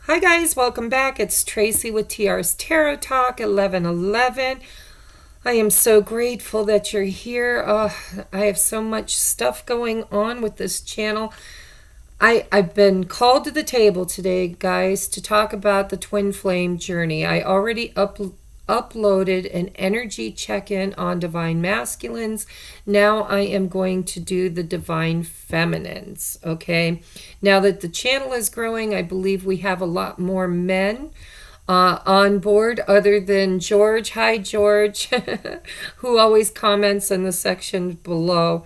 Hi guys, welcome back. It's Tracy with TR's Tarot Talk 1111. I am so grateful that you're here. I have so much stuff going on with this channel. I've been called to the table today, guys, to talk about the twin flame journey. I already uploaded an energy check-in on divine masculines. Now I am going to do the divine feminines, okay? Now that the channel is growing, I believe we have a lot more men on board other than George. Hi, George, who always comments in the section below.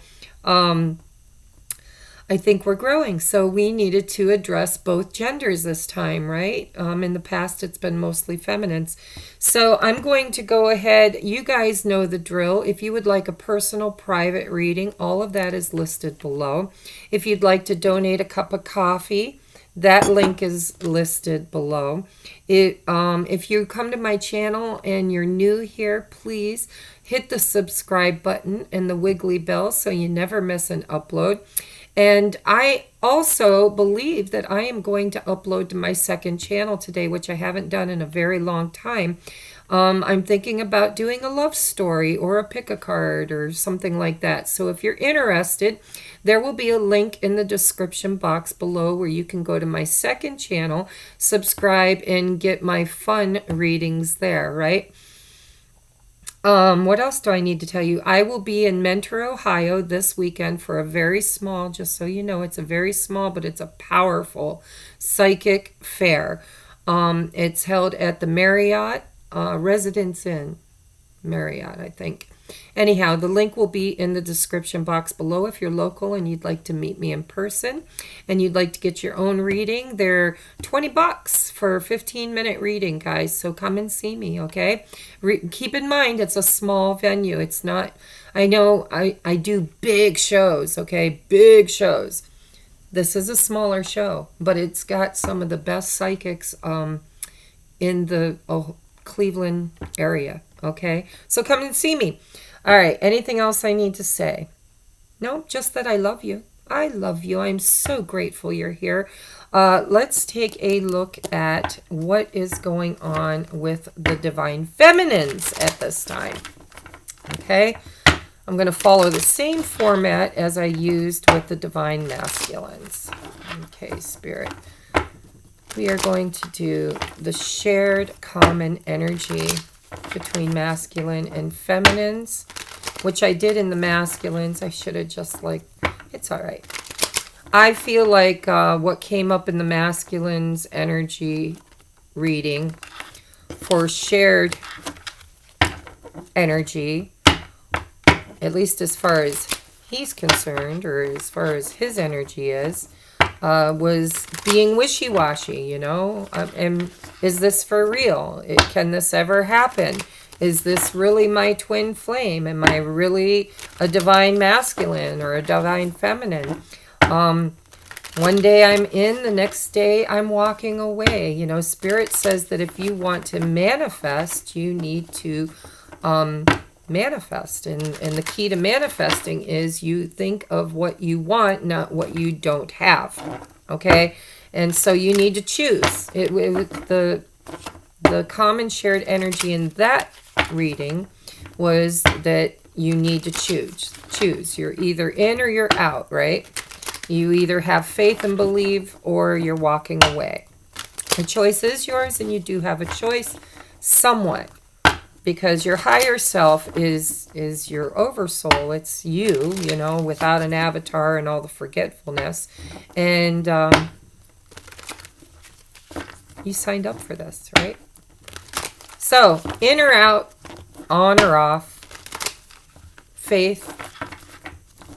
I think we're growing, so we needed to address both genders this time, right? In the past, it's been mostly feminines. So I'm going to go ahead. You guys know the drill. If you would like a personal private reading, all of that is listed below. If you'd like to donate a cup of coffee, that link is listed below. If you come to my channel and you're new here, please hit the subscribe button and the wiggly bell so you never miss an upload. And I also believe that I am going to upload to my second channel today, which I haven't done in a very long time. I'm thinking about doing a love story or a pick a card or something like that. So if you're interested, there will be a link in the description box below where you can go to my second channel, subscribe, and get my fun readings there, right? What else do I need to tell you? I will be in Mentor, Ohio this weekend for a very small, just so you know, it's a very small, but it's a powerful psychic fair. It's held at the Marriott Residence Inn. Marriott, I think. Anyhow, the link will be in the description box below if you're local and you'd like to meet me in person and you'd like to get your own reading. They're $20 for a 15-minute reading, guys, so come and see me, okay? Keep in mind, it's a small venue. It's not, I know I do big shows, okay? Big shows. This is a smaller show, but it's got some of the best psychics in the Cleveland area. Okay, so come and see me. All right, anything else I need to say? No, just that I love you. I love you. I'm so grateful you're here. Let's take a look at what is going on with the divine feminines at this time. Okay, I'm going to follow the same format as I used with the divine masculines. Okay, Spirit. We are going to do the shared common energy between masculine and feminines, which I did in the masculines. I should have just it's all right. I feel like what came up in the masculines energy reading for shared energy, at least as far as he's concerned, or as far as his energy is, was being wishy-washy, you know? And is this for real? Can this ever happen? Is this really my twin flame? Am I really a divine masculine or a divine feminine? One day I'm in, the next day I'm walking away. You know, Spirit says that if you want to manifest, you need to manifest. And the key to manifesting is you think of what you want, not what you don't have. Okay? And so you need to choose. The common shared energy in that reading was that you need to choose. You're either in or you're out, right? You either have faith and believe or you're walking away. The choice is yours, and you do have a choice somewhat, because your higher self is your oversoul. It's you, you know, without an avatar and all the forgetfulness. And you signed up for this, right? So, in or out, on or off, faith,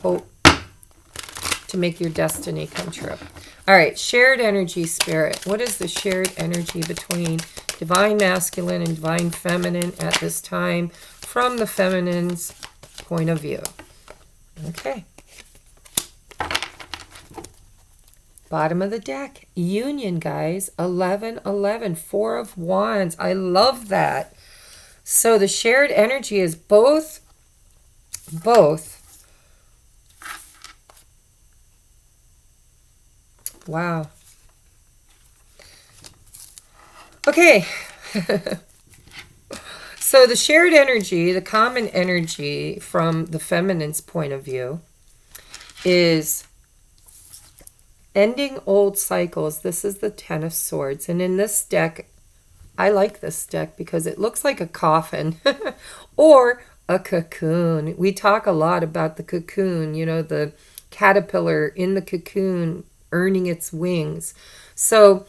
hope to make your destiny come true. All right, shared energy, Spirit. What is the shared energy between divine masculine and divine feminine at this time from the feminine's point of view? Okay. Bottom of the deck, union, guys. 11-11, Four of Wands. I love that. So the shared energy is both. Wow. Okay. So the shared energy, the common energy from the feminine's point of view is ending old cycles. This is the Ten of Swords. And in this deck, I like this deck because it looks like a coffin or a cocoon. We talk a lot about the cocoon, you know, the caterpillar in the cocoon earning its wings. So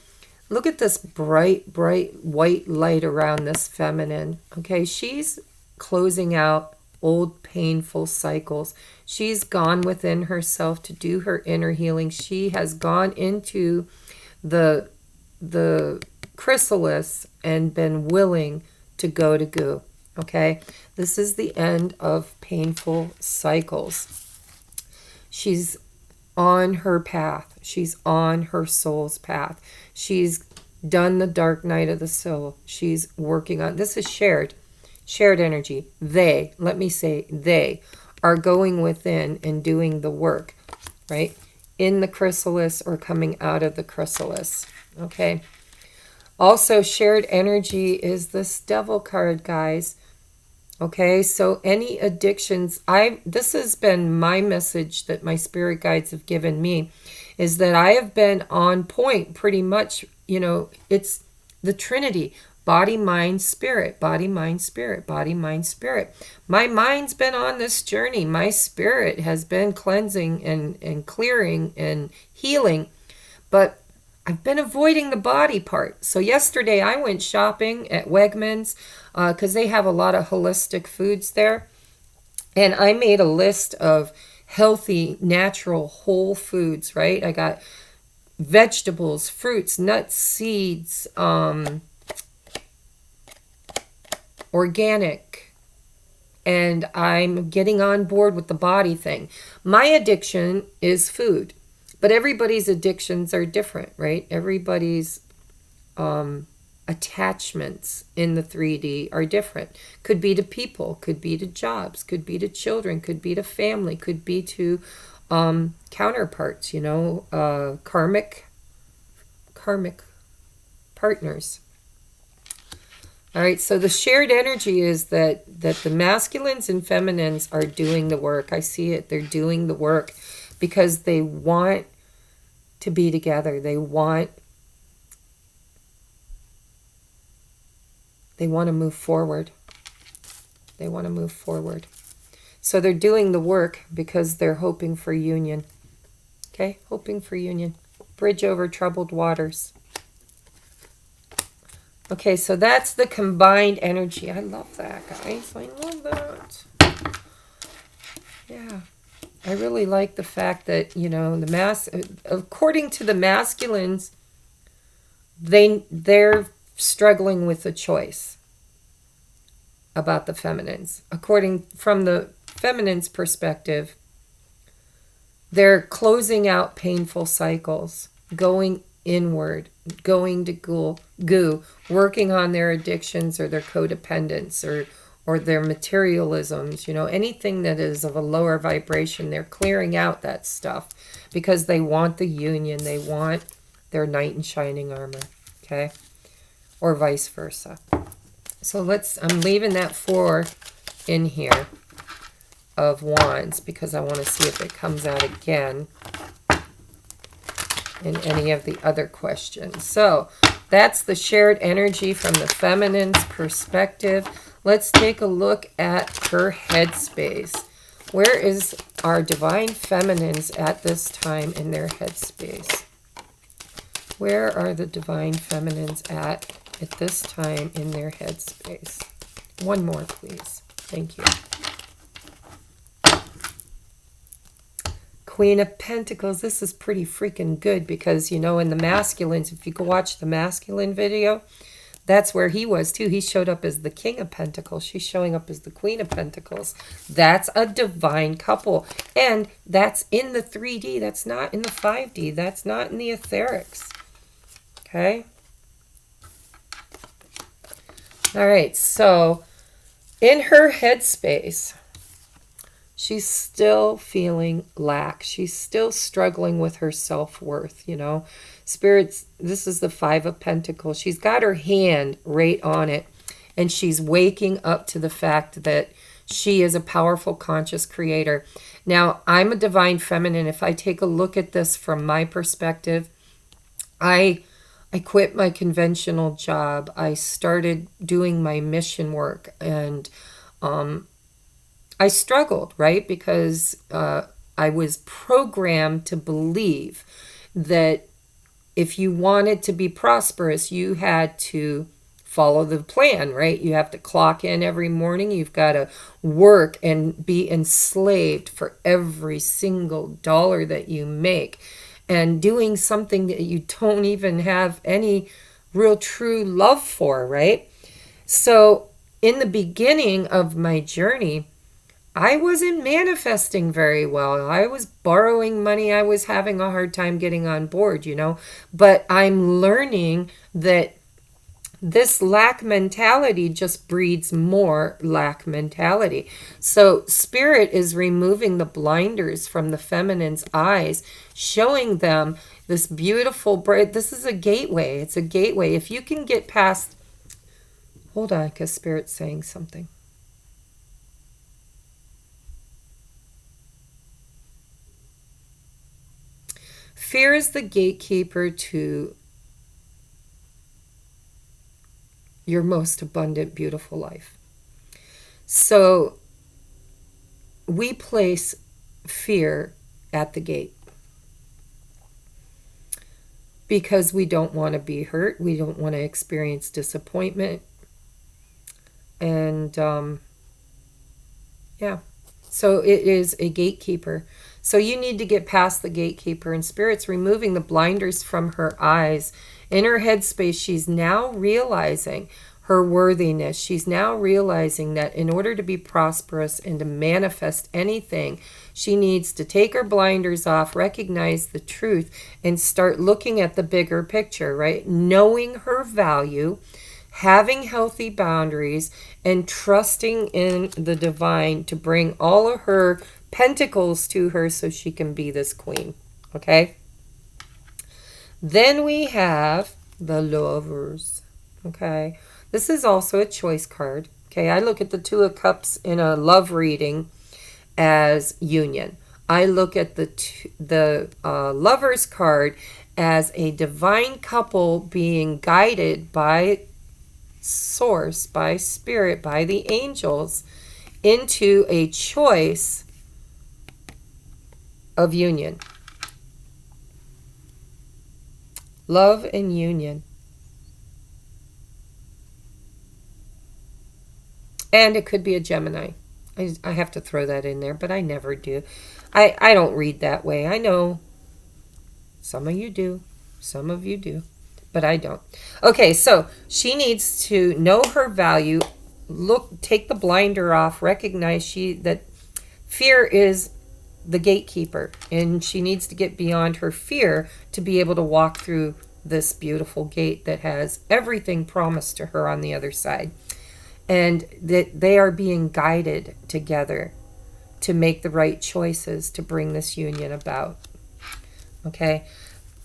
look at this bright, bright white light around this feminine. Okay, she's closing out old painful cycles. She's gone within herself to do her inner healing. She has gone into the chrysalis and been willing to go to goo. Okay, this is the end of painful cycles. She's on her path. She's on her soul's path. She's done the dark night of the soul. She's working on, this is shared energy. They, let me say, they are going within and doing the work, right? In the chrysalis or coming out of the chrysalis. Okay. Also, shared energy is this devil card, guys. Okay, so any addictions, this has been my message that my spirit guides have given me, is that I have been on point pretty much, you know, it's the Trinity, body, mind, spirit, body, mind, spirit, body, mind, spirit. My mind's been on this journey. My spirit has been cleansing and clearing and healing, but I've been avoiding the body part. So yesterday I went shopping at Wegmans because they have a lot of holistic foods there. And I made a list of healthy, natural, whole foods, right? I got vegetables, fruits, nuts, seeds, organic. And I'm getting on board with the body thing. My addiction is food. But everybody's addictions are different, right? Everybody's attachments in the 3D are different. Could be to people, could be to jobs, could be to children, could be to family, could be to counterparts, you know, karmic partners. All right, so the shared energy is that the masculines and feminines are doing the work. I see it. They're doing the work because they want to be together. They want to move forward. They want to move forward. So they're doing the work because they're hoping for union. Okay? Hoping for union. Bridge over troubled waters. Okay, so that's the combined energy. I love that, guys. I love that. Yeah. I really like the fact that, you know, according to the masculines, they're struggling with a choice about the feminines. From the feminine's perspective, they're closing out painful cycles, going inward, going to goo, working on their addictions or their codependence or their materialisms, you know, anything that is of a lower vibration, they're clearing out that stuff because they want the union. They want their knight in shining armor, okay? Or vice versa. So I'm leaving that 4 in here of wands because I want to see if it comes out again in any of the other questions. So that's the shared energy from the feminine's perspective. Let's take a look at her headspace. Where is our divine feminines at this time in their headspace? Where are the divine feminines at this time in their headspace? One more, please. Thank you. Queen of Pentacles. This is pretty freaking good because, you know, in the masculines, if you go watch the masculine video, that's where he was too. He showed up as the King of Pentacles. She's showing up as the Queen of Pentacles. That's a divine couple. And that's in the 3D. That's not in the 5D. That's not in the etherics. Okay? All right. So in her headspace, she's still feeling lack. She's still struggling with her self-worth, you know. Spirits, this is the Five of Pentacles. She's got her hand right on it, and she's waking up to the fact that she is a powerful, conscious creator. Now, I'm a divine feminine. If I take a look at this from my perspective, I quit my conventional job. I started doing my mission work, and I struggled, right? Because I was programmed to believe that if you wanted to be prosperous, you had to follow the plan, right? You have to clock in every morning. You've got to work and be enslaved for every single dollar that you make, and doing something that you don't even have any real true love for, right? So in the beginning of my journey, I wasn't manifesting very well. I was borrowing money. I was having a hard time getting on board, But I'm learning that this lack mentality just breeds more lack mentality. So Spirit is removing the blinders from the feminine's eyes, showing them this beautiful bright. This is a gateway. It's a gateway. If you can get past, hold on, because Spirit's saying something. Fear is the gatekeeper to your most abundant, beautiful life. So we place fear at the gate because we don't want to be hurt. We don't want to experience disappointment. And yeah, so it is a gatekeeper. So you need to get past the gatekeeper, and Spirit's removing the blinders from her eyes. In her headspace, she's now realizing her worthiness. She's now realizing that in order to be prosperous and to manifest anything, she needs to take her blinders off, recognize the truth, and start looking at the bigger picture, right? Knowing her value, having healthy boundaries, and trusting in the divine to bring all of her pentacles to her so she can be this queen. Okay? Then we have the Lovers. Okay? This is also a choice card. Okay? I look at the Two of Cups in a love reading as union. I look at the Lovers card as a divine couple being guided by Source, by Spirit, by the angels into a choice of union. Love and union. And it could be a Gemini. I have to throw that in there, but I never do. I don't read that way. I know some of you do. Some of you do. But I don't. Okay, so she needs to know her value. Look, take the blinder off. Recognize that fear is the gatekeeper, and she needs to get beyond her fear to be able to walk through this beautiful gate that has everything promised to her on the other side, and that they are being guided together to make the right choices to bring this union about. Okay,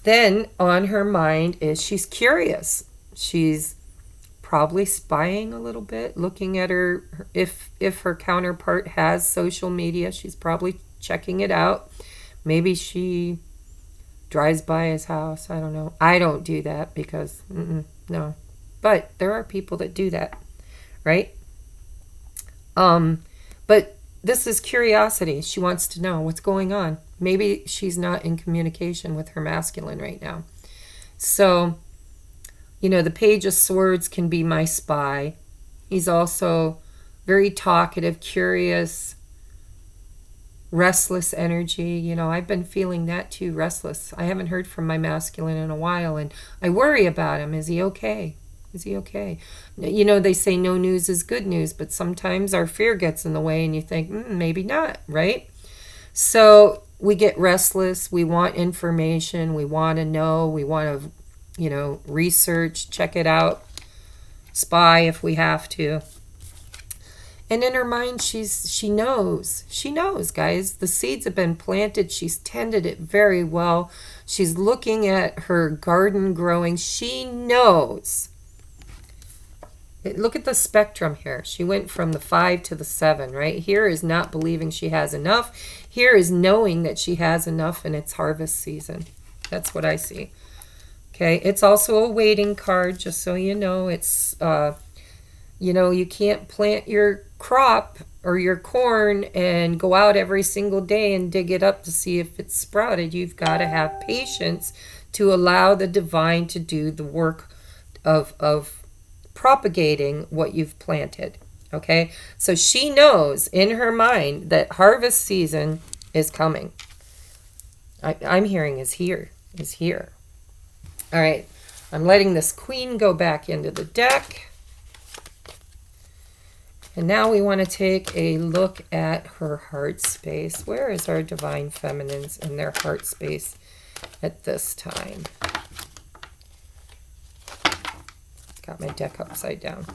then on her mind is she's curious. She's probably spying a little bit, looking at her, if her counterpart has social media, she's probably checking it out. Maybe she drives by his house. I don't know. I don't do that because no. But there are people that do that, right? But this is curiosity. She wants to know what's going on. Maybe she's not in communication with her masculine right now. So, the Page of Swords can be my spy. He's also very talkative, curious, restless energy. I've been feeling that too, restless. I haven't heard from my masculine in a while, and I worry about him. Is he okay? Is he okay? They say no news is good news, but sometimes our fear gets in the way and you think, maybe not, right? So we get restless. We want information. We want to know. We want to, research, check it out, spy if we have to. And in her mind, she knows, guys. The seeds have been planted. She's tended it very well. She's looking at her garden growing. She knows. Look at the spectrum here. She went from the 5 to the 7, right? Here is not believing she has enough. Here is knowing that she has enough and it's harvest season. That's what I see. Okay, it's also a waiting card, just so you know. It's, you can't plant your crop or your corn and go out every single day and dig it up to see if it's sprouted. You've got to have patience to allow the divine to do the work of propagating what you've planted. Okay, so she knows in her mind that harvest season is coming. I'm hearing is here. All right, I'm letting this queen go back into the deck. And now we want to take a look at her heart space. Where is our divine feminines in their heart space at this time? Got my deck upside down.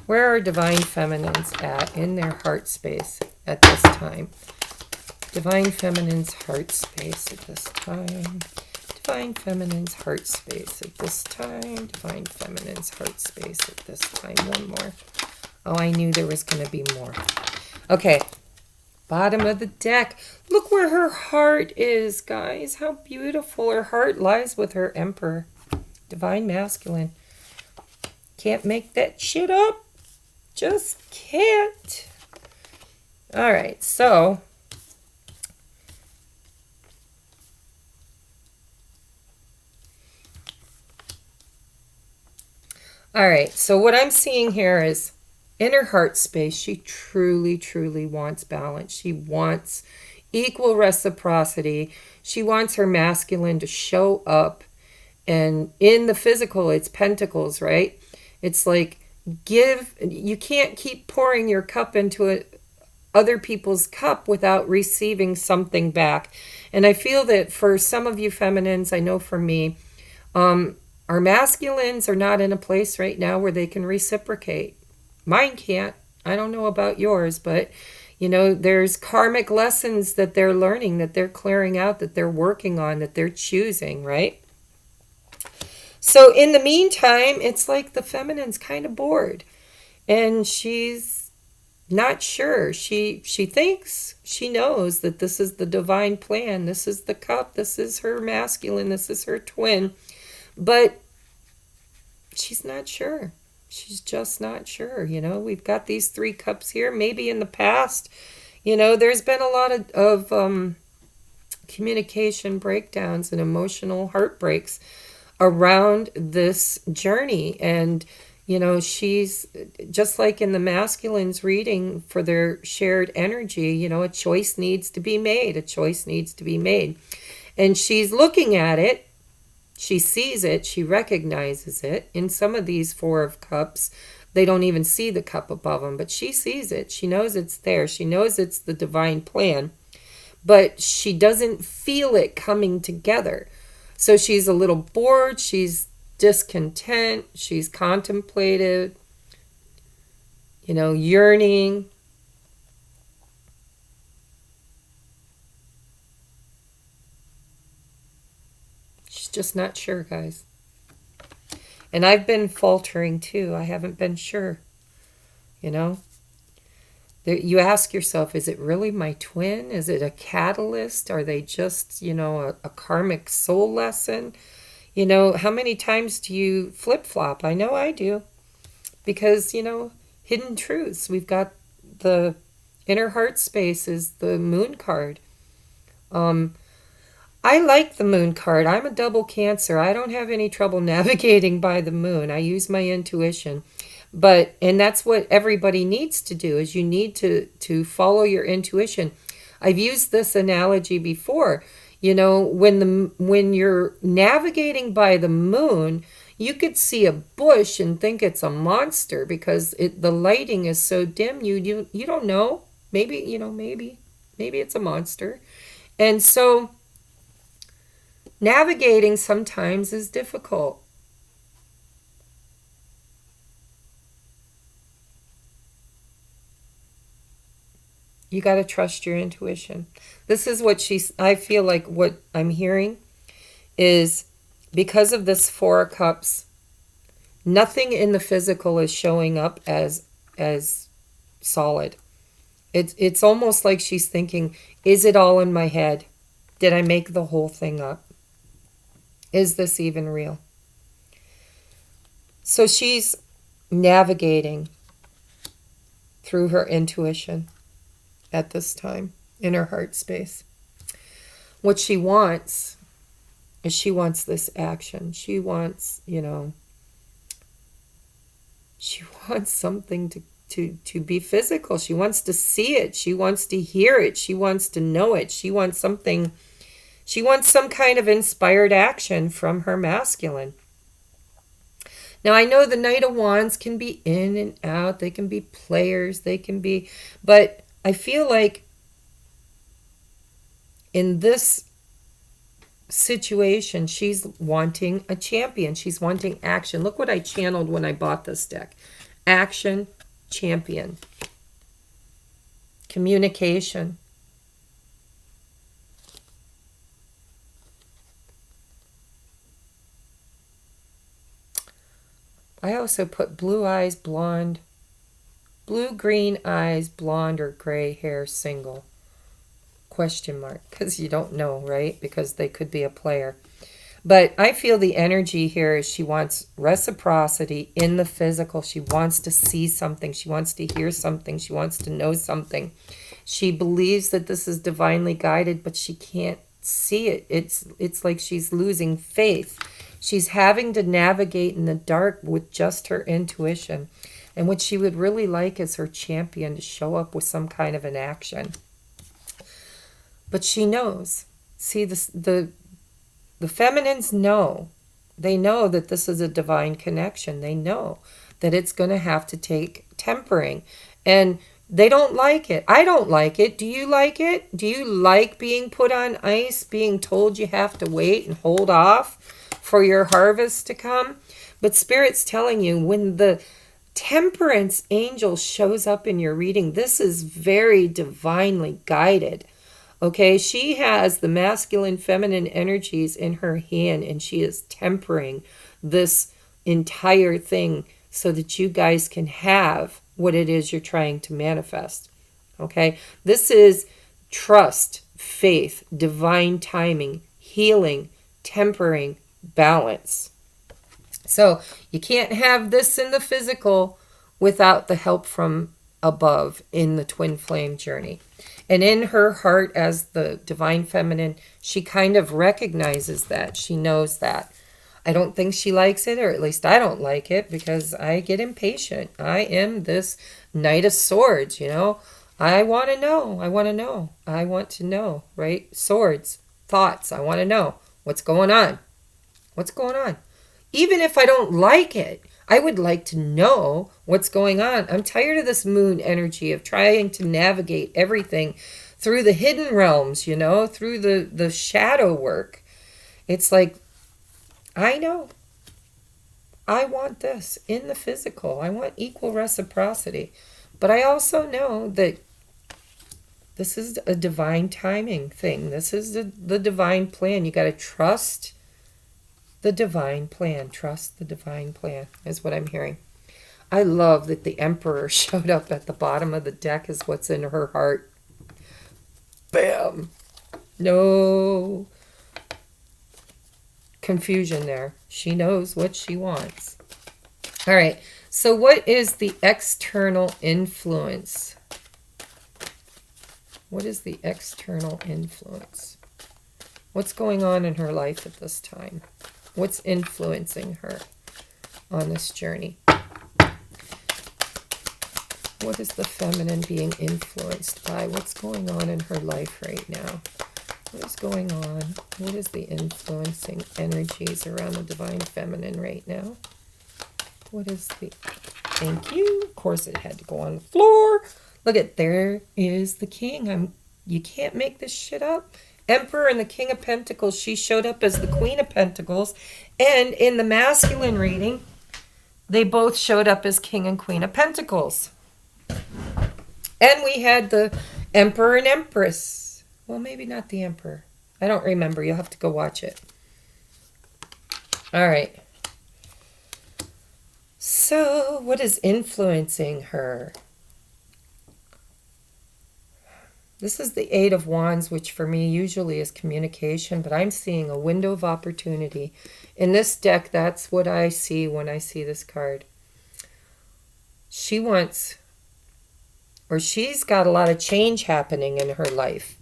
Where are divine feminines at in their heart space at this time? Divine feminine's heart space at this time. Divine feminine's heart space at this time. Divine feminine's heart space at this time. One more. Oh, I knew there was going to be more. Okay. Bottom of the deck. Look where her heart is, guys. How beautiful. Her heart lies with her emperor. Divine masculine. Can't make that shit up. Just can't. All right, so what I'm seeing here is in her heart space, she truly, truly wants balance. She wants equal reciprocity. She wants her masculine to show up. And in the physical, it's pentacles, right? It's like you can't keep pouring your cup into other people's cup without receiving something back. And I feel that for some of you feminines, I know for me, our masculines are not in a place right now where they can reciprocate. Mine can't. I don't know about yours, but there's karmic lessons that they're learning, that they're clearing out, that they're working on, that they're choosing, right? So in the meantime, it's like the feminine's kind of bored and she's not sure. She thinks she knows that this is the divine plan. This is the cup. This is her masculine. This is her twin. But she's not sure. She's just not sure. We've got these 3 cups here. Maybe in the past, there's been a lot of communication breakdowns and emotional heartbreaks around this journey. And she's just like in the masculines reading for their shared energy. A choice needs to be made. And she's looking at it. She sees it. She recognizes it. In some of these 4 of cups, they don't even see the cup above them, but she sees it. She knows it's there. She knows it's the divine plan, but she doesn't feel it coming together. So she's a little bored, she's discontent, she's contemplative, yearning. She's just not sure, guys. And I've been faltering too. I haven't been sure, You ask yourself, is it really my twin? Is it a catalyst? Are they just, a karmic soul lesson? How many times do you flip-flop? I know I do. Because, hidden truths. We've got the inner heart space is the moon card. I like the moon card. I'm a double Cancer. I don't have any trouble navigating by the moon. I use my intuition. And that's what everybody needs to do, is you need to follow your intuition. I've used this analogy before. When you're navigating by the moon, you could see a bush and think it's a monster because the lighting is so dim. You don't know. Maybe it's a monster. And so navigating sometimes is difficult. You got to trust your intuition. This is what I feel like what I'm hearing is because of this Four of Cups, nothing in the physical is showing up as solid. It's almost like she's thinking, is it all in my head? Did I make the whole thing up? Is this even real? So she's navigating through her intuition at this time in her heart space. What she wants is she wants this action. She wants, she wants something to be physical. She wants to see it. She wants to hear it. She wants to know it. She wants something. She wants some kind of inspired action from her masculine. Now, I know the Knight of Wands can be in and out. They can be players. They can be, but I feel like in this situation, she's wanting a champion. She's wanting action. Look what I channeled when I bought this deck. Action, champion. Communication. I also put blue eyes, blonde, blue, green eyes, blonde or gray hair, single. Question mark, because you don't know, right? Because they could be a player. But I feel the energy here is she wants reciprocity in the physical. She wants to see something. She wants to hear something. She wants to know something. She believes that this is divinely guided, but she can't see it. It's like she's losing faith. She's having to navigate in the dark with just her intuition. And what she would really like is her champion to show up with some kind of an action. But she knows. See, the feminines know. They know that this is a divine connection. They know that it's going to have to take tempering. And they don't like it. I don't like it. Do you like it? Do you like being put on ice, being told you have to wait and hold off for your harvest to come? But Spirit's telling you, when the temperance angel shows up in your reading, this is very divinely guided. Okay, she has the masculine, feminine energies in her hand, and she is tempering this entire thing so that you guys can have what it is you're trying to manifest. Okay, this is trust, faith, divine timing, healing, tempering, balance. So you can't have this in the physical without the help from above in the twin flame journey. And in her heart as the divine feminine, she kind of recognizes that. She knows that. I don't think she likes it, or at least I don't like it, because I get impatient. I am this Knight of Swords, I want to know. I want to know. I want to know, right? Swords, thoughts. I want to know what's going on. What's going on? Even if I don't like it, I would like to know what's going on. I'm tired of this moon energy of trying to navigate everything through the hidden realms, through the shadow work. It's like, I know. I want this in the physical. I want equal reciprocity. But I also know that this is a divine timing thing. This is the divine plan. You got to trust the divine plan. Trust the divine plan is what I'm hearing. I love that the Emperor showed up at the bottom of the deck as what's in her heart. Bam. No confusion there. She knows what she wants. All right. So what is the external influence? What is the external influence? What's going on in her life at this time? What's influencing her on this journey? What is the feminine being influenced by? What's going on in her life right now? What is going on? What is the influencing energies around the divine feminine right now? What is the... Thank you. Of course, it had to go on the floor. Look at, there is the king. You can't make this shit up. Emperor and the King of Pentacles. She showed up as the Queen of Pentacles. And in the masculine reading, they both showed up as King and Queen of Pentacles. And we had the Emperor and Empress. Well, maybe not the Emperor. I don't remember. You'll have to go watch it. All right. So, what is influencing her? This is the Eight of Wands, which for me usually is communication, but I'm seeing a window of opportunity. In this deck, that's what I see when I see this card. She wants, or she's got a lot of change happening in her life.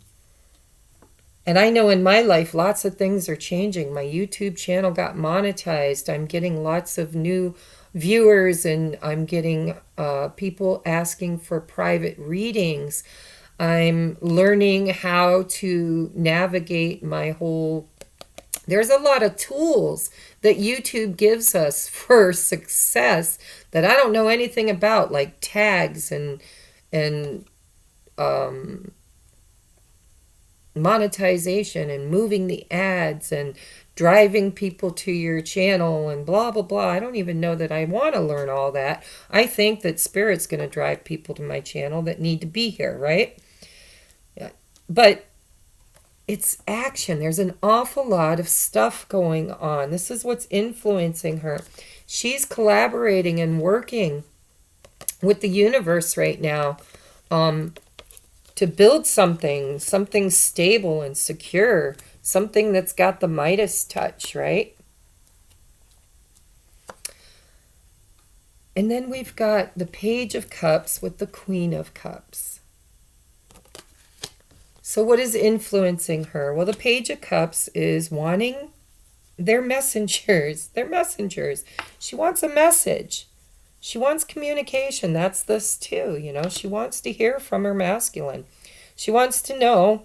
And I know in my life, lots of things are changing. My YouTube channel got monetized. I'm getting lots of new viewers, and I'm getting people asking for private readings. I'm learning how to navigate my whole... There's a lot of tools that YouTube gives us for success that I don't know anything about, like tags and monetization and moving the ads and driving people to your channel and blah, blah, blah. I don't even know that I want to learn all that. I think that Spirit's going to drive people to my channel that need to be here, right? Yeah. But it's action. There's an awful lot of stuff going on. This is what's influencing her. She's collaborating and working with the universe right now to build something stable and secure, something that's got the Midas touch, right? And then we've got the Page of Cups with the Queen of Cups. So what is influencing her? Well, the Page of Cups is wanting... They're messengers. They're messengers. She wants a message. She wants communication. That's this too, you know. She wants to hear from her masculine. She wants to know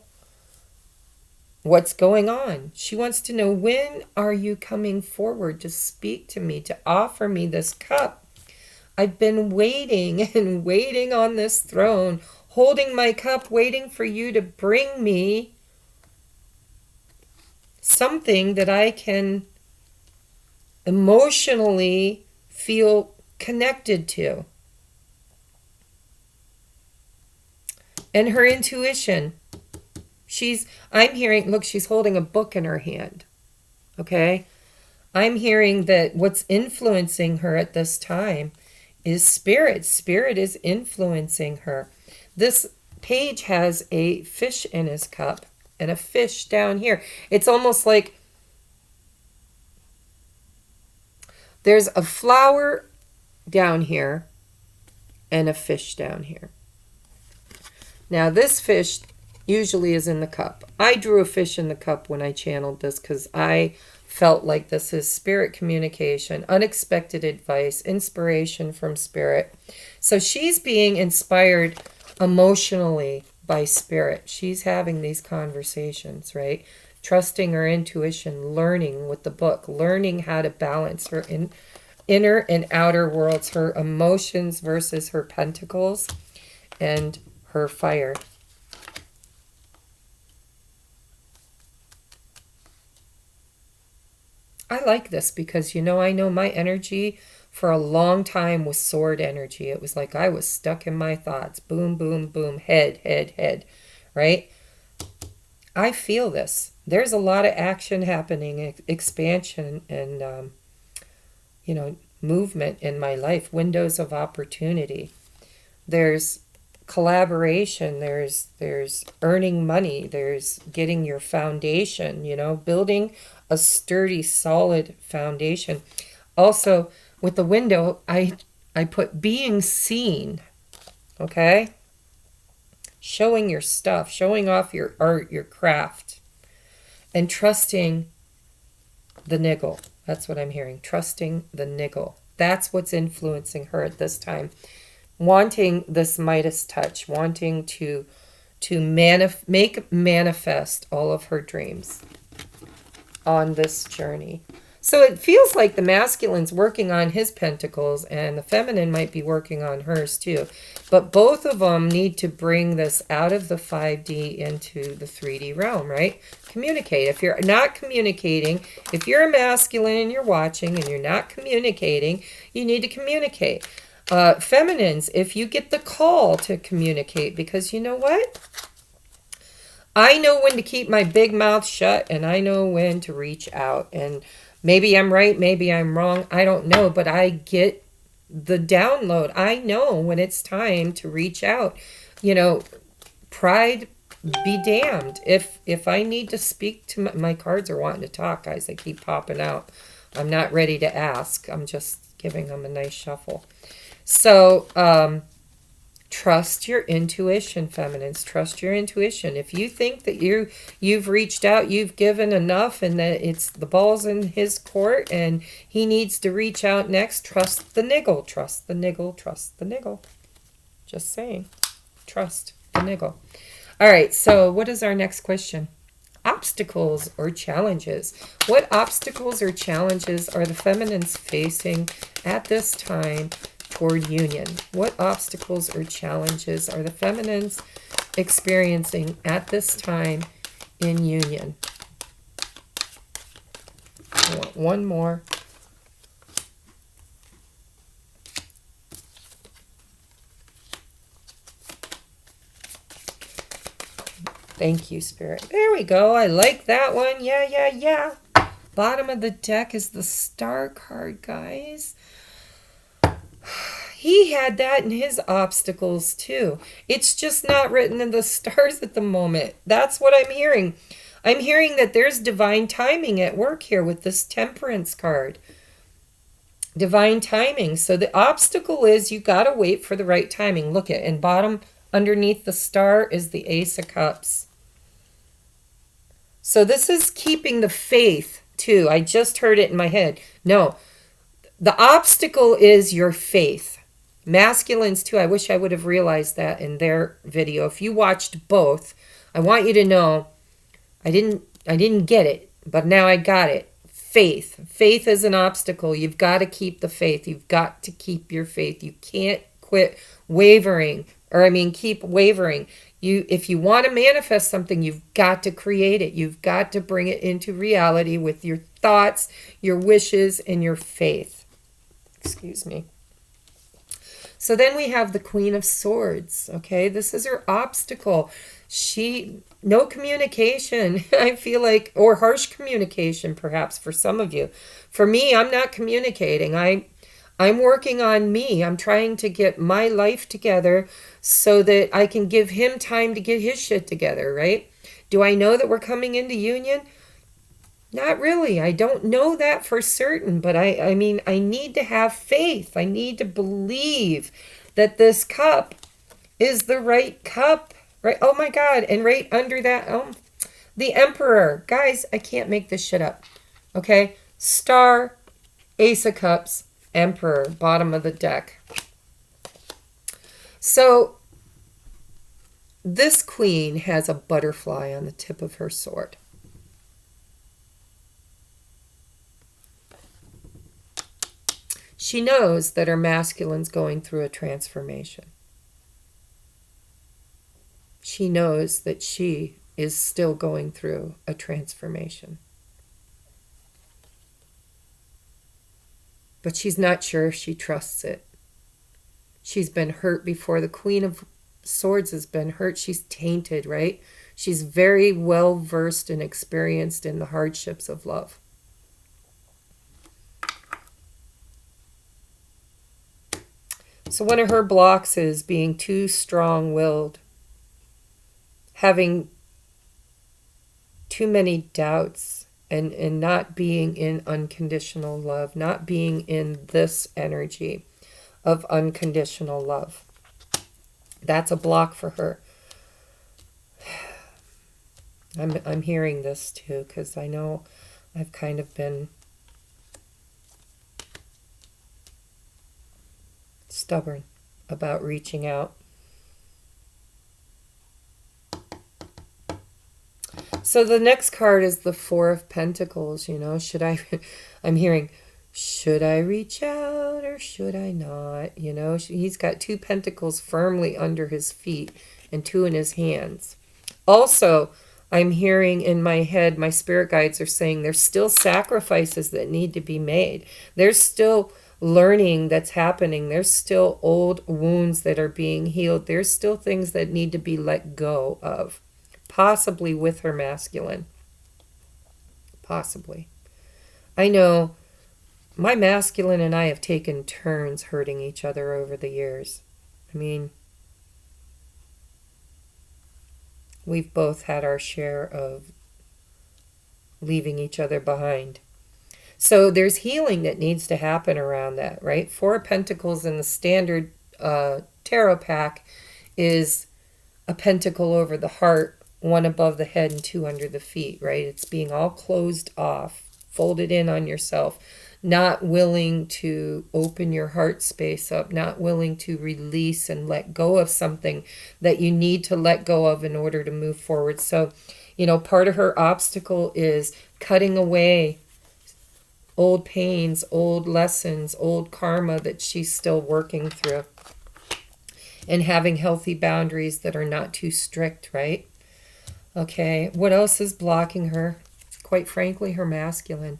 what's going on. She wants to know, when are you coming forward to speak to me, to offer me this cup? I've been waiting and waiting on this throne, holding my cup, waiting for you to bring me something that I can emotionally feel connected to. And her intuition. I'm hearing, look, she's holding a book in her hand. Okay? I'm hearing that what's influencing her at this time is spirit. Spirit is influencing her. This page has a fish in his cup and a fish down here. It's almost like there's a flower down here and a fish down here. Now this fish usually is in the cup. I drew a fish in the cup when I channeled this because I felt like this is spirit communication, unexpected advice, inspiration from spirit. So she's being inspired emotionally by spirit. She's having these conversations, right? Trusting her intuition, learning with the book, learning how to balance her inner and outer worlds, her emotions versus her pentacles and her fire. I like this because, you know, I know my energy for a long time was sword energy. It was like I was stuck in my thoughts. Boom, boom, boom, head, right? I feel this. There's a lot of action happening, expansion and, you know, movement in my life, windows of opportunity. There's collaboration, there's earning money, there's getting your foundation, you know, building a sturdy, solid foundation. Also, with the window, I put being seen, okay? Showing your stuff, showing off your art, your craft, and trusting the niggle. That's what I'm hearing, trusting the niggle. That's what's influencing her at this time. Wanting this Midas touch, wanting to make manifest all of her dreams on this journey. So it feels like the masculine's working on his pentacles and the feminine might be working on hers too. But both of them need to bring this out of the 5D into the 3D realm, right? Communicate. If you're not communicating, if you're a masculine and you're watching and you're not communicating, you need to communicate. Feminines, if you get the call to communicate, because you know what? I know when to keep my big mouth shut and I know when to reach out. And Maybe I'm right, maybe I'm wrong. I don't know, but I get the download. I know when it's time to reach out. You know, pride be damned. If I need to speak to my cards are wanting to talk, guys. They keep popping out. I'm not ready to ask. I'm just giving them a nice shuffle. So, trust your intuition, feminines. Trust your intuition. If you think that you've reached out, you've given enough, and that it's the ball's in his court, and he needs to reach out next, trust the niggle. Trust the niggle. Trust the niggle. Just saying. Trust the niggle. All right. So, what is our next question? Obstacles or challenges. What obstacles or challenges are the feminines facing at this time toward union? What obstacles or challenges are the feminines experiencing at this time in union? I want one more. Thank you, Spirit. There we go. I like that one. Yeah. Bottom of the deck is the Star card, guys. He had that in his obstacles too. It's just not written in the stars at the moment. That's what I'm hearing. I'm hearing that there's divine timing at work here with this Temperance card. Divine timing. So the obstacle is you got to wait for the right timing. Look at, and bottom underneath the star is the Ace of Cups. So this is keeping the faith too. I just heard it in my head. No, the obstacle is your faith. Masculines too. I wish I would have realized that in their video. If you watched both, I want you to know I didn't get it, but now I got it. Faith. Faith is an obstacle. You've got to keep the faith. You've got to keep your faith. You can't quit wavering, keep wavering. If you want to manifest something, you've got to create it. You've got to bring it into reality with your thoughts, your wishes, and your faith. Excuse me. So then we have the Queen of Swords, okay? This is her obstacle. No communication, I feel like, or harsh communication perhaps for some of you. For me, I'm not communicating. I'm working on me. I'm trying to get my life together so that I can give him time to get his shit together, right? Do I know that we're coming into union? Not really. I don't know that for certain, but I need to have faith. I need to believe that this cup is the right cup, right? Oh my God. And right under that, the Emperor. Guys, I can't make this shit up. Okay? Star, Ace of Cups, Emperor, bottom of the deck. So this queen has a butterfly on the tip of her sword. She knows that her masculine's going through a transformation. She knows that she is still going through a transformation. But she's not sure if she trusts it. She's been hurt before. The Queen of Swords has been hurt. She's tainted, right? She's very well versed and experienced in the hardships of love. So one of her blocks is being too strong-willed, having too many doubts, and not being in unconditional love, not being in this energy of unconditional love. That's a block for her. I'm hearing this too, because I know I've kind of been stubborn about reaching out. So the next card is the Four of Pentacles. I'm hearing, should I reach out or should I not? He's got 2 pentacles firmly under his feet and 2 in his hands. Also, I'm hearing in my head, my spirit guides are saying there's still sacrifices that need to be made. There's still learning that's happening. There's still old wounds that are being healed. There's still things that need to be let go of. Possibly with her masculine. Possibly. I know my masculine and I have taken turns hurting each other over the years. I mean, we've both had our share of leaving each other behind. So there's healing that needs to happen around that, right? Four of Pentacles in the standard tarot pack is a pentacle over the heart, one above the head, and two under the feet, right? It's being all closed off, folded in on yourself, not willing to open your heart space up, not willing to release and let go of something that you need to let go of in order to move forward. So, part of her obstacle is cutting away old pains, old lessons, old karma that she's still working through, and having healthy boundaries that are not too strict, right? Okay, what else is blocking her? Quite frankly, her masculine.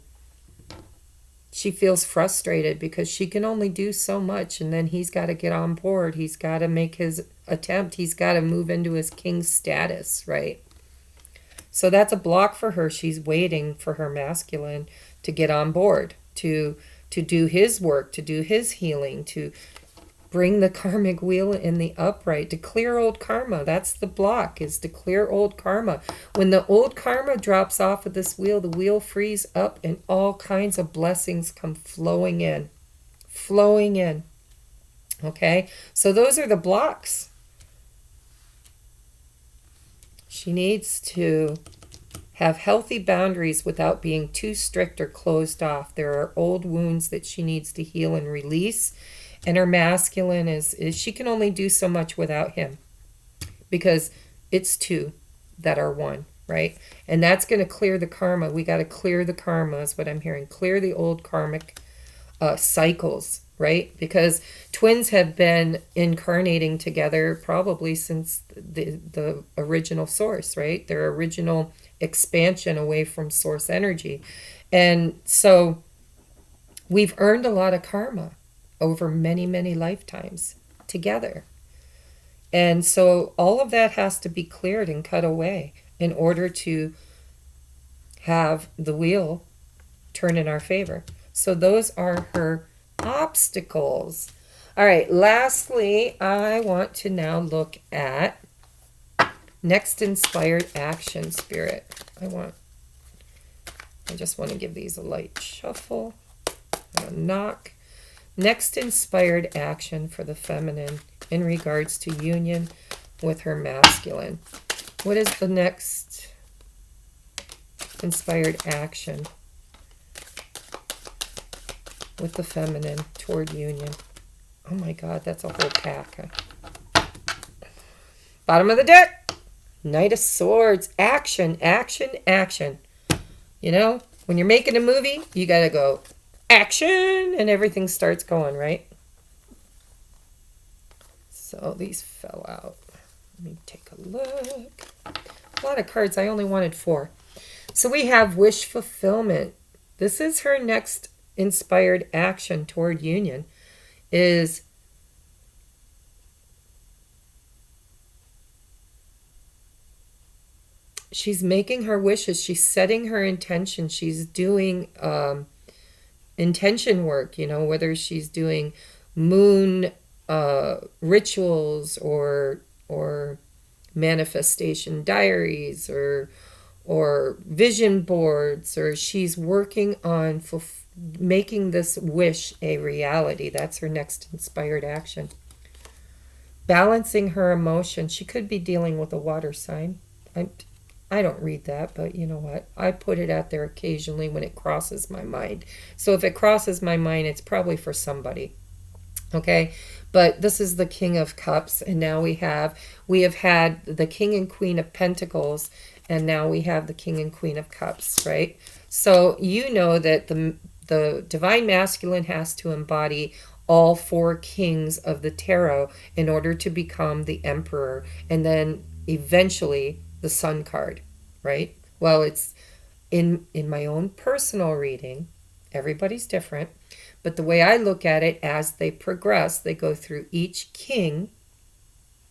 She feels frustrated because she can only do so much, and then he's got to get on board. He's got to make his attempt. He's got to move into his king status, right? So that's a block for her. She's waiting for her masculine to get on board, to do his work, to do his healing, to bring the karmic wheel in the upright, to clear old karma. That's the block, is to clear old karma. When the old karma drops off of this wheel, the wheel frees up and all kinds of blessings come flowing in. Flowing in. Okay? So those are the blocks. She needs to have healthy boundaries without being too strict or closed off. There are old wounds that she needs to heal and release. And her masculine is she can only do so much without him, because it's two that are one, right? And that's going to clear the karma. We got to clear the karma is what I'm hearing. Clear the old karmic cycles, right? Because twins have been incarnating together probably since the original source, right? Their original expansion away from source energy. And so we've earned a lot of karma over many, many lifetimes together. And so all of that has to be cleared and cut away in order to have the wheel turn in our favor. So those are her obstacles. All right, lastly, I want to now look at next inspired action, Spirit. I just want to give these a light shuffle and a knock. Next inspired action for the feminine in regards to union with her masculine. What is the next inspired action with the feminine toward union? Oh my God, that's a whole pack. Bottom of the deck. Knight of Swords. Action, action, action. When you're making a movie, you got to go action, and everything starts going, right? So these fell out. Let me take a look. A lot of cards. I only wanted 4. So we have wish fulfillment. This is her next inspired action toward union, is she's making her wishes. She's setting her intention. She's doing intention work, whether she's doing moon rituals or manifestation diaries or vision boards, or she's working on making this wish a reality. That's her next inspired action. Balancing her emotion. She could be dealing with a water sign. I don't read that, but you know what? I put it out there occasionally when it crosses my mind. So if it crosses my mind, it's probably for somebody. Okay? But this is the King of Cups, and now we have had the King and Queen of Pentacles, and now we have the King and Queen of Cups, right? So you know that the Divine Masculine has to embody all 4 kings of the tarot in order to become the Emperor, and then eventually the Sun card, right? Well, it's in my own personal reading, everybody's different, but the way I look at it, as they progress, they go through each king,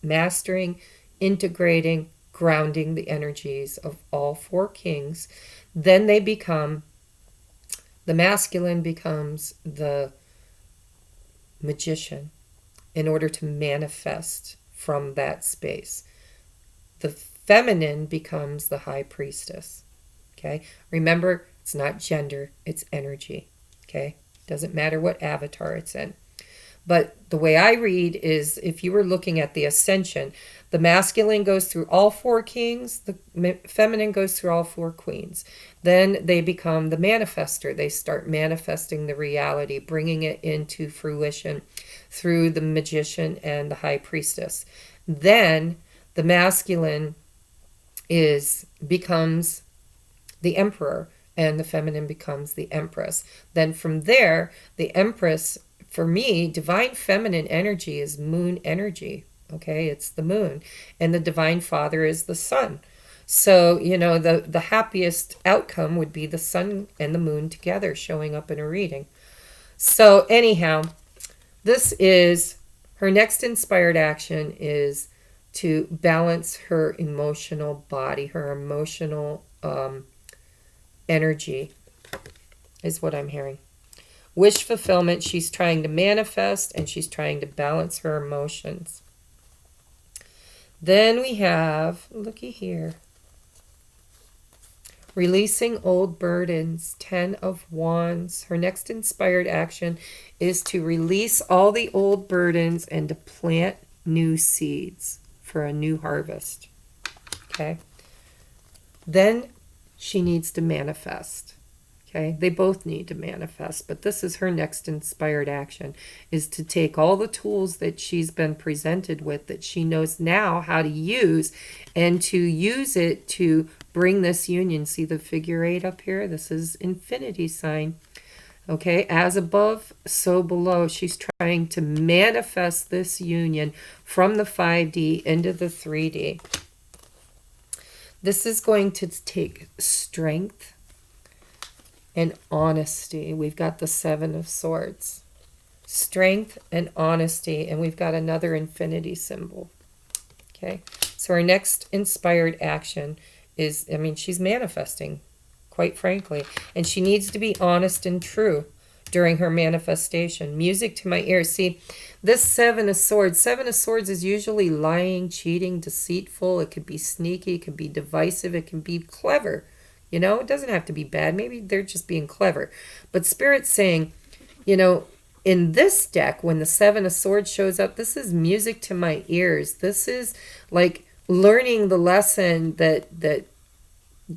mastering, integrating, grounding the energies of all 4 kings. Then they become The masculine becomes the magician in order to manifest from that space. The feminine becomes the high priestess. Okay? Remember, it's not gender, it's energy. Okay? Doesn't matter what avatar it's in. But the way I read is, if you were looking at the ascension, the masculine goes through all four kings, the feminine goes through all four queens. Then they become the manifester. They start manifesting the reality, bringing it into fruition through the magician and the high priestess. Then the masculine becomes the emperor, and the feminine becomes the empress. Then from there, the empress, for me, divine feminine energy is moon energy. Okay, it's the moon. And the divine father is the sun. So, the happiest outcome would be the sun and the moon together showing up in a reading. So, anyhow, this is her next inspired action is to balance her emotional body, her emotional energy, is what I'm hearing. Wish fulfillment, she's trying to manifest and she's trying to balance her emotions. Then we have, looky here, releasing old burdens, 10 of Wands. Her next inspired action is to release all the old burdens and to plant new seeds for a new harvest. Okay? Then she needs to manifest. Okay, they both need to manifest, but this is her next inspired action, is to take all the tools that she's been presented with, that she knows now how to use, and to use it to bring this union. See the figure 8 up here? This is infinity sign. Okay, as above, so below. She's trying to manifest this union from the 5D into the 3D. This is going to take strength and honesty. We've got the 7 of Swords. Strength and honesty. And we've got another infinity symbol. Okay. So our next inspired action is, she's manifesting, quite frankly. And she needs to be honest and true during her manifestation. Music to my ears. See, this 7 of Swords. 7 of Swords is usually lying, cheating, deceitful. It could be sneaky. It can be divisive. It can be clever. It doesn't have to be bad. Maybe they're just being clever. But Spirit's saying, in this deck, when the 7 of Swords shows up, this is music to my ears. This is like learning the lesson that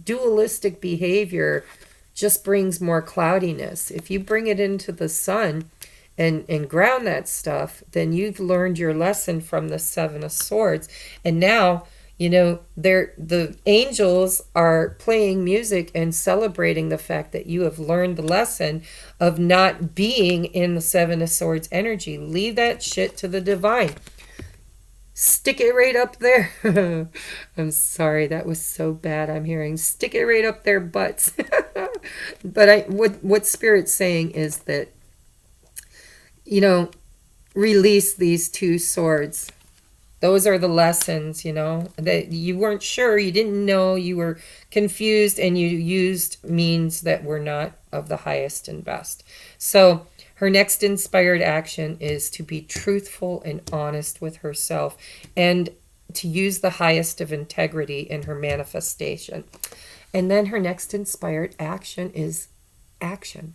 dualistic behavior just brings more cloudiness. If you bring it into the sun and ground that stuff, then you've learned your lesson from the 7 of Swords. And now, the angels are playing music and celebrating the fact that you have learned the lesson of not being in the 7 of Swords energy. Leave that shit to the divine. Stick it right up there. I'm sorry, that was so bad. I'm hearing stick it right up their butts. But what Spirit's saying is that, release these 2 swords. Those are the lessons, that you weren't sure, you didn't know, you were confused, and you used means that were not of the highest and best. So her next inspired action is to be truthful and honest with herself and to use the highest of integrity in her manifestation. And then her next inspired action is action.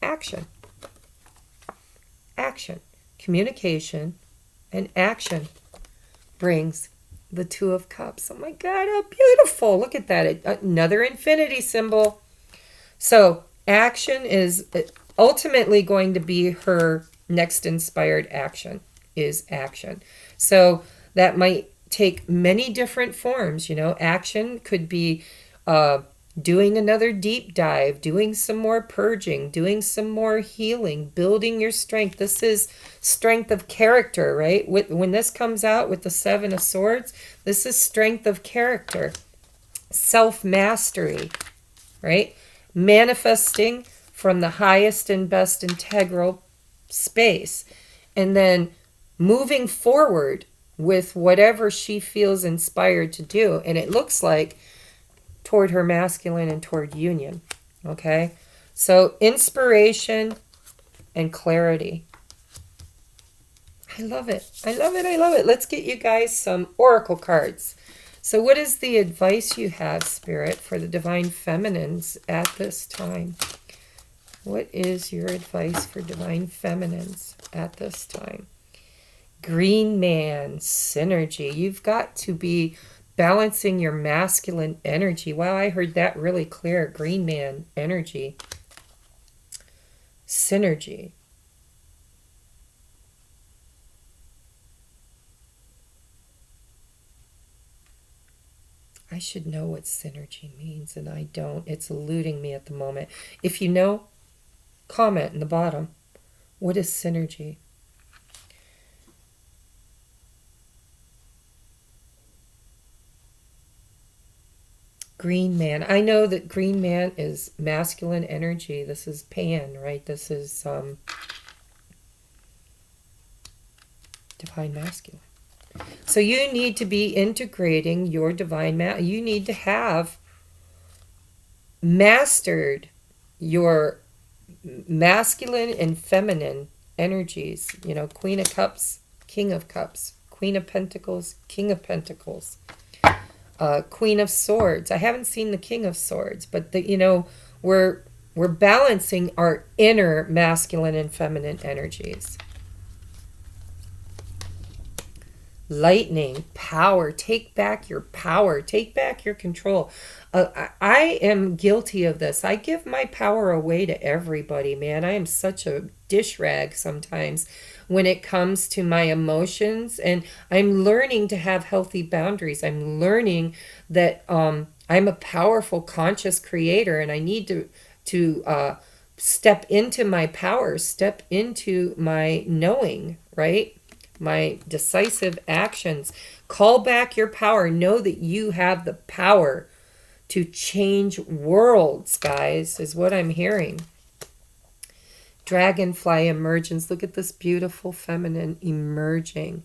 Action. Action. Communication and action brings the 2 of Cups. Oh my God, how beautiful. Look at that. Another infinity symbol. So action is ultimately going to be her next inspired action, is action. So that might take many different forms. Action could be doing another deep dive, doing some more purging, doing some more healing, building your strength. This is strength of character, right? When this comes out with the 7 of Swords, this is strength of character, self-mastery, right? Manifesting from the highest and best integral space, and then moving forward with whatever she feels inspired to do. And it looks like toward her masculine and toward union. Okay? So inspiration and clarity. I love it. I love it. I love it. Let's get you guys some oracle cards. So what is the advice you have, Spirit, for the divine feminines at this time? What is your advice for divine feminines at this time? Green man, synergy. You've got to be balancing your masculine energy. Wow, I heard that really clear. Green man, energy. Synergy. I should know what synergy means, and I don't. It's eluding me at the moment. If you know, comment in the bottom. What is synergy? Green man. I know that green man is masculine energy. This is Pan, right? This is divine masculine. So you need to be integrating your divine you need to have mastered your masculine and feminine energies. You know, Queen of Cups, King of Cups, Queen of Pentacles, King of Pentacles, Queen of Swords. I haven't seen the King of Swords, but we're balancing our inner masculine and feminine energies. Lightning, power. Take back your power. Take back your control. I am guilty of this. I give my power away to everybody, man. I am such a dish rag sometimes when it comes to my emotions. And I'm learning to have healthy boundaries. I'm learning that I'm a powerful, conscious creator, and I need to step into my power, step into my knowing, right? My decisive actions. Call back your power. Know that you have the power to change worlds, guys, is what I'm hearing. Dragonfly emergence. Look at this beautiful feminine emerging.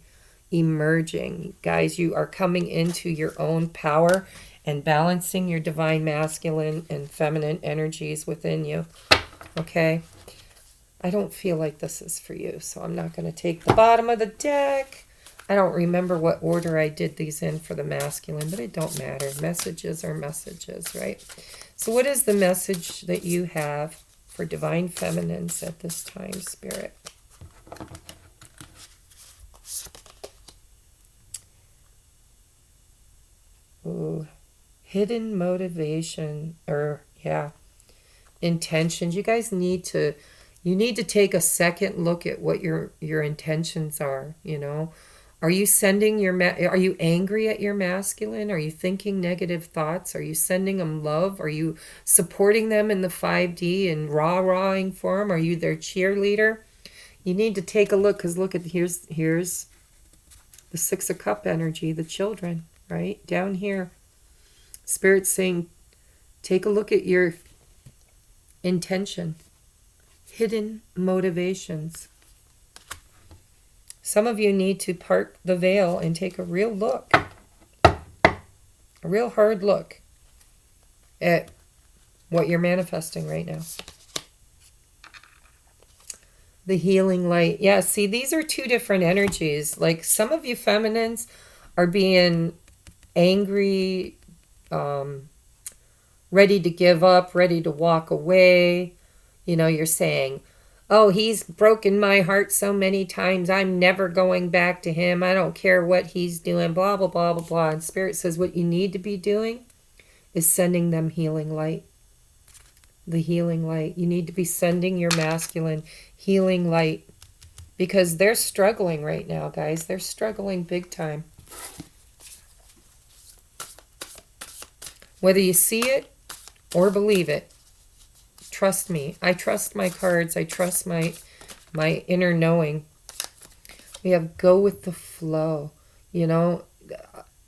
Guys, you are coming into your own power and balancing your divine masculine and feminine energies within you. Okay? I don't feel like this is for you, so I'm not going to take the bottom of the deck. I don't remember what order I did these in for the masculine, but it don't matter. Messages are messages, right? So what is the message that you have for divine feminines at this time, Spirit? Ooh, hidden motivation, intentions. You guys need to take a second look at what your intentions are, you know. Are you sending are you angry at your masculine? Are you thinking negative thoughts? Are you sending them love? Are you supporting them in the 5D and rah-rahing for them? Are you their cheerleader? You need to take a look, because look at, here's the Six of Cup energy, the children, right? Down here. Spirit's saying, take a look at your intention. Hidden motivations. Some of you need to part the veil and take a real look, a real hard look at what you're manifesting right now. The healing light. Yeah, see, these are two different energies. Like, some of you feminines are being angry, ready to give up, ready to walk away. You know, you're saying, oh, he's broken my heart so many times. I'm never going back to him. I don't care what he's doing, blah, blah, blah, blah, blah. And Spirit says what you need to be doing is sending them healing light. The healing light. You need to be sending your masculine healing light, because they're struggling right now, guys. They're struggling big time. Whether you see it or believe it, trust me. I trust my cards. I trust my inner knowing. We have go with the flow. You know,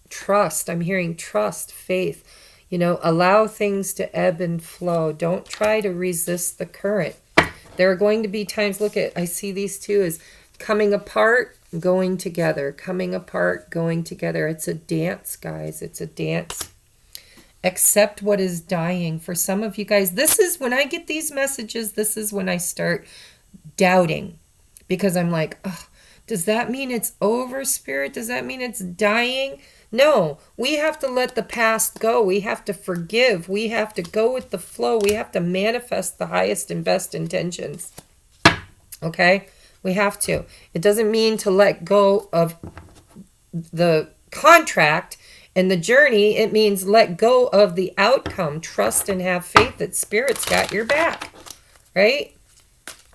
trust. I'm hearing trust, faith. You know, allow things to ebb and flow. Don't try to resist the current. There are going to be times, look at, I see these two as coming apart, going together. Coming apart, going together. It's a dance, guys. It's a dance. Accept what is dying. For some of you guys, this is when I get these messages, this is when I start doubting, because I'm like, oh, does that mean it's over, Spirit? Does that mean it's dying? No, we have to let the past go. We have to forgive. We have to go with the flow. We have to manifest the highest and best intentions. Okay? We have to. It doesn't mean to let go of the contract and the journey. It means let go of the outcome. Trust and have faith that Spirit's got your back. Right?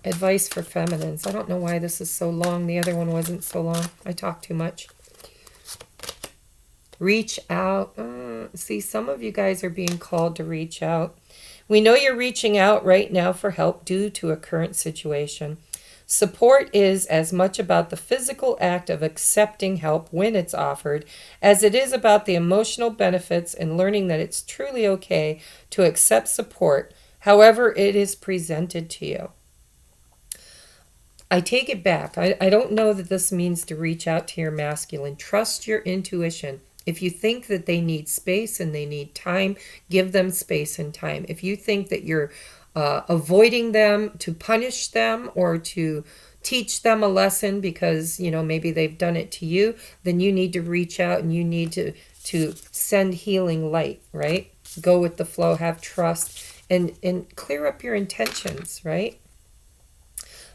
Advice for feminines. I don't know why this is so long. The other one wasn't so long. I talk too much. Reach out. See, some of you guys are being called to reach out. We know you're reaching out right now for help due to a current situation. Support is as much about the physical act of accepting help when it's offered as it is about the emotional benefits and learning that it's truly okay to accept support, however it is presented to you. I take it back. I don't know that this means to reach out to your masculine. Trust your intuition. If you think that they need space and they need time, give them space and time. If you think that you're avoiding them to punish them or to teach them a lesson because, maybe they've done it to you, then you need to reach out and you need to send healing light, right? Go with the flow, have trust, and clear up your intentions, right?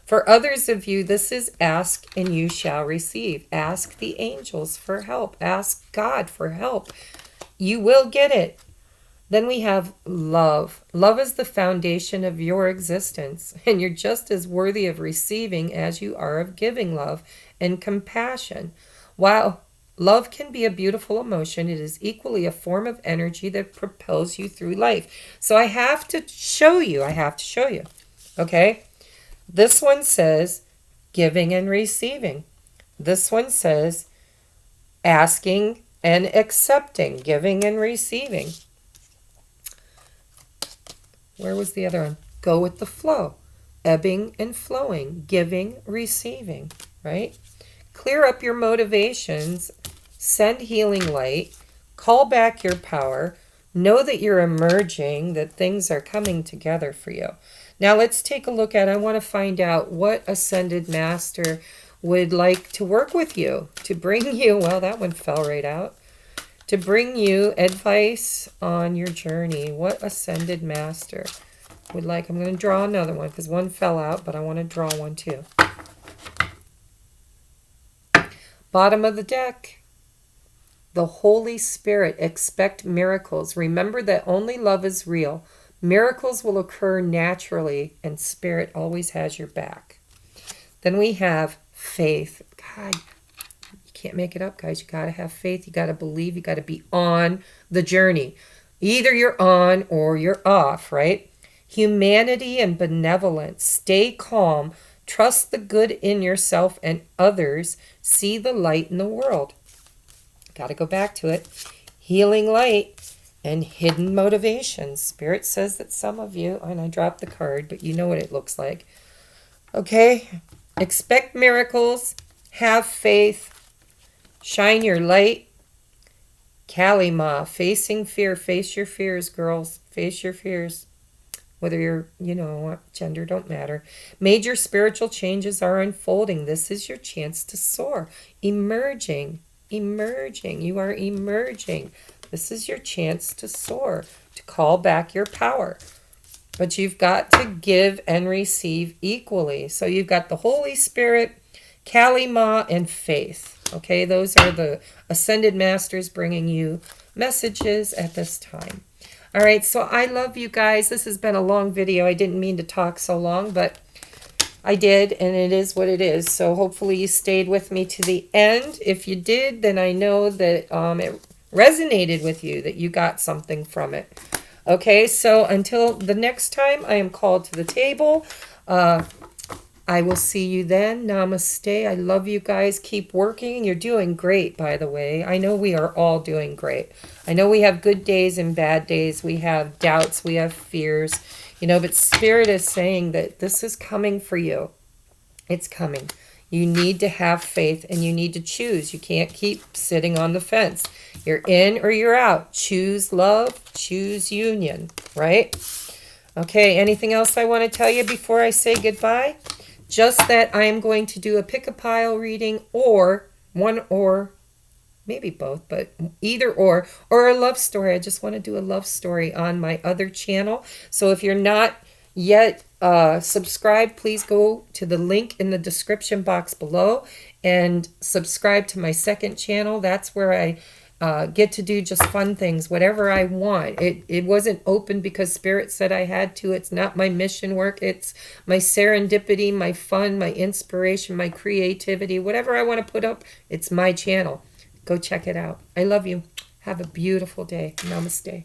For others of you, this is ask and you shall receive. Ask the angels for help. Ask God for help. You will get it. Then we have love. Love is the foundation of your existence, and you're just as worthy of receiving as you are of giving love and compassion. While love can be a beautiful emotion, it is equally a form of energy that propels you through life. So I have to show you. Okay? This one says giving and receiving. This one says asking and accepting, giving and receiving. Where was the other one? Go with the flow, ebbing and flowing, giving, receiving, right? Clear up your motivations, send healing light, call back your power, know that you're emerging, that things are coming together for you. Now let's take a look at, I want to find out what Ascended Master would like to work with you, to bring you, well, that one fell right out, to bring you advice on your journey. What Ascended Master would like. I'm going to draw another one because one fell out, but I want to draw one too. Bottom of the deck. The Holy Spirit. Expect miracles. Remember that only love is real. Miracles will occur naturally, and Spirit always has your back. Then we have faith. God, you can't make it up, guys. You got to have faith. You got to believe. You got to be on the journey. Either you're on or you're off, right? Humanity and benevolence. Stay calm. Trust the good in yourself and others. See the light in the world. Got to go back to it. Healing light. And hidden motivations. Spirit says that some of you, and I dropped the card, but you know what it looks like. Okay? Expect miracles. Have faith. Shine your light. Kalima. Facing fear. Face your fears, girls. Face your fears. Whether you're, gender don't matter. Major spiritual changes are unfolding. This is your chance to soar. Emerging. You are emerging. This is your chance to soar, to call back your power. But you've got to give and receive equally. So you've got the Holy Spirit, Kalima, and faith. Okay, those are the Ascended Masters bringing you messages at this time. All right, so I love you guys. This has been a long video. I didn't mean to talk so long, but I did, and it is what it is. So hopefully you stayed with me to the end. If you did, then I know that it resonated with you, that you got something from it. Okay, so until the next time I am called to the table, I will see you then. Namaste. I love you guys. Keep working. You're doing great, by the way. I know we are all doing great. I know we have good days and bad days. We have doubts. We have fears. But Spirit is saying that this is coming for you. It's coming. You need to have faith and you need to choose. You can't keep sitting on the fence. You're in or you're out. Choose love, choose union, right? Okay, anything else I want to tell you before I say goodbye? Just that I am going to do a pick-a-pile reading, or one, or maybe both, but either or a love story. I just want to do a love story on my other channel. So if you're not yet subscribed, please go to the link in the description box below and subscribe to my second channel. That's where I get to do just fun things, whatever I want. It wasn't open because Spirit said I had to. It's not my mission work. It's my serendipity, my fun, my inspiration, my creativity. Whatever I want to put up, it's my channel. Go check it out. I love you. Have a beautiful day. Namaste.